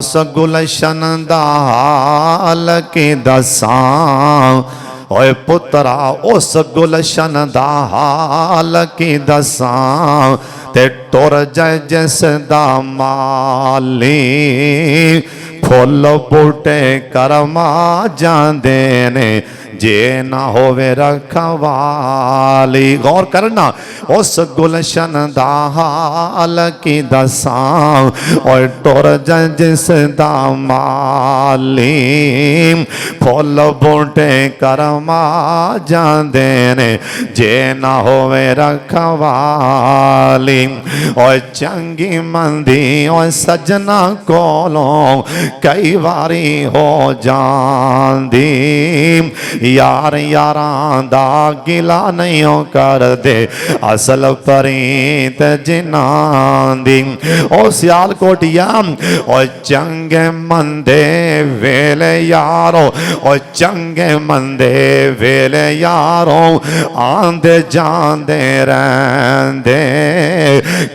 उस गुलशन दा हाल की दसां ओए पुत्रा उस गुलशन दा हाल की दसां ते टुर जाए जिस दा माली फुल बूटे करमा जांदे ने जे ना होवे रखवाली। गौर करना उस गुलशन दा हाल की दसां और टुर जाए जिस दा माली फुल बूटे करमा जांदे ने जे ना होवे रखवाली। और चंगी मंदी और सजना कोलों कई बारी हो जांदी यार यारां दा गिला नहीं कर दे असल परीत जिन्हां दी। ओ सियालकोटिया ओ चंगे मंदे वेले यारो ओ चंगे मंदे वेले यारो आंदे जांदे रहंदे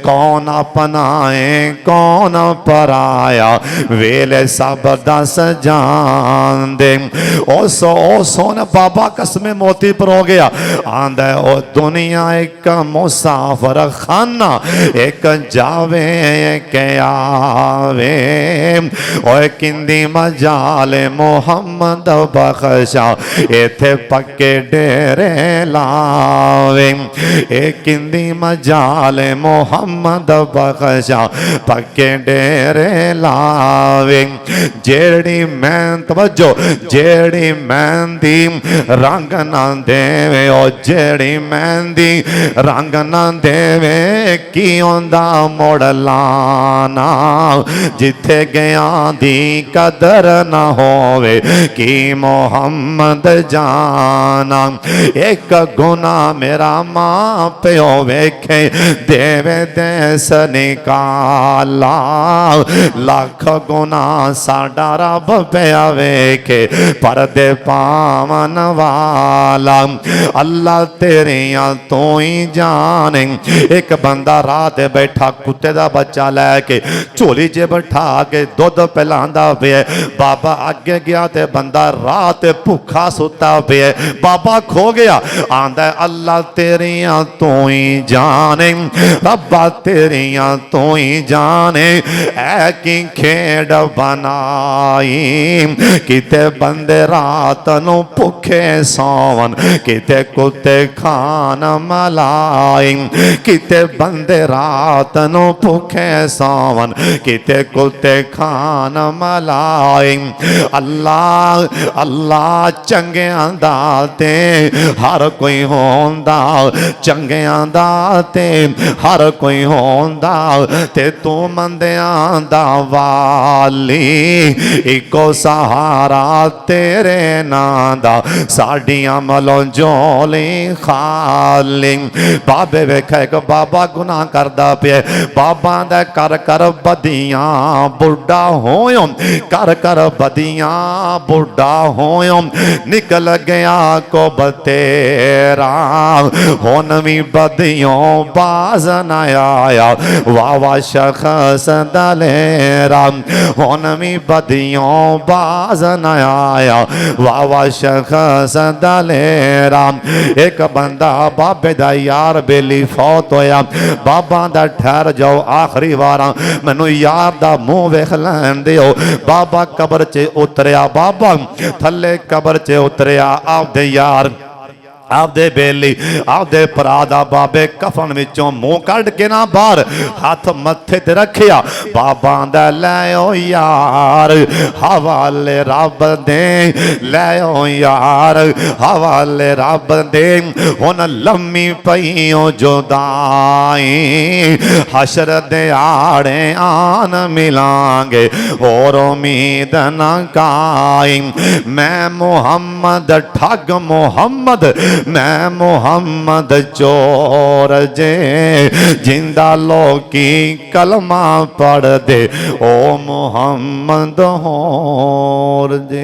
कौन अपनाए कौन पराया वेले सब दस जांदे। ओ सोन बाबा कसमे मोती पर हो गया आंदा ओ दुनिया एक मुसाफिर खाना एक जावे एक आवे ओ किंदी मजाले मोहम्मद बख्शा इथे पक्के डेरे लावे ए किंदी मजाले मोहम्मद बख्शा पक्के डेरे लावे। जेड़ी मैं तवज्जो जेड़ी मेहंदी रंग ना देवे ओ जेड़ी मेहंदी रंग ना देवे की ओंदा मोड़ लाना जिथे गया दी कदर ना होवे की मोहम्मद जाना। एक गुना मेरा मां प्यो वेखे देवे देस निकाला लाख गुना साडा रब पिया वेखे परदे पावन वाला। अल्लाह तेरिया तो ही जाने। एक बंदा रात बैठा कुत्ते दा बच्चा लैके झोली च बैठा के दुध पिलांदा पे बाबा अगे गया ते बंदा रात भुखा सुता पे बाबा खो गया आंदा अल्लाह तेरिया तो ही जाने रब्बा तेरिया तो ही जाने ऐ की खेड बनाई किते बंदे रात नु भुखे सौवन किते कुत्ते खान मलाई किते बंदे रात नु भुखे सौवन किते कुत्ते खान मलाई। अल्लाह अल्लाह चंगियां दा ते हर कोई होंदा चंगियां दा ते हर कोई होंदा ते तू मंदियां दा वाली इको सहारा तेरे नां दा साडियां मलों झोली खाली। बाबे वेखा एक बाबा गुनाह करदा पे बाबा दा कर कर बदियां बुढ़ा होयो कर कर बदियां बुढ़ा होयो निकल गया को बतेरा हुन भी बदियों बाज न आया वाह वाह शख्स दलेरा हुन भी बदियों बाज न आया वाह वाह शख्स दलेरा। एक बंदा बाबे दा यार बेली फौत होया बाबा दा ठहर जाओ आखिरी वारा मैनू यार दा मुंह वेख लैन दिओ। बाबा कबर च उतरिया बाबा थले कबर च उतरिया आपदे यार आपदे बेली आपदे भरा दा बाबे कफन विचों मुंह कढ़ के ना बाहर हाथ मत्थे ते रखिया बाबा दा लैओ यार हवाले रब दे लैओ यार हवाले रब दे हुन लम्मी पईओ जुदाई हशर दे आड़े आन मिलांगे और उम्मीद न काई। मैं मुहम्मद ठग मुहम्मद मैं मोहम्मद चोर जे जिंदा लोकी कलमा पढ़ दे ओ मोहम्मद होर जे।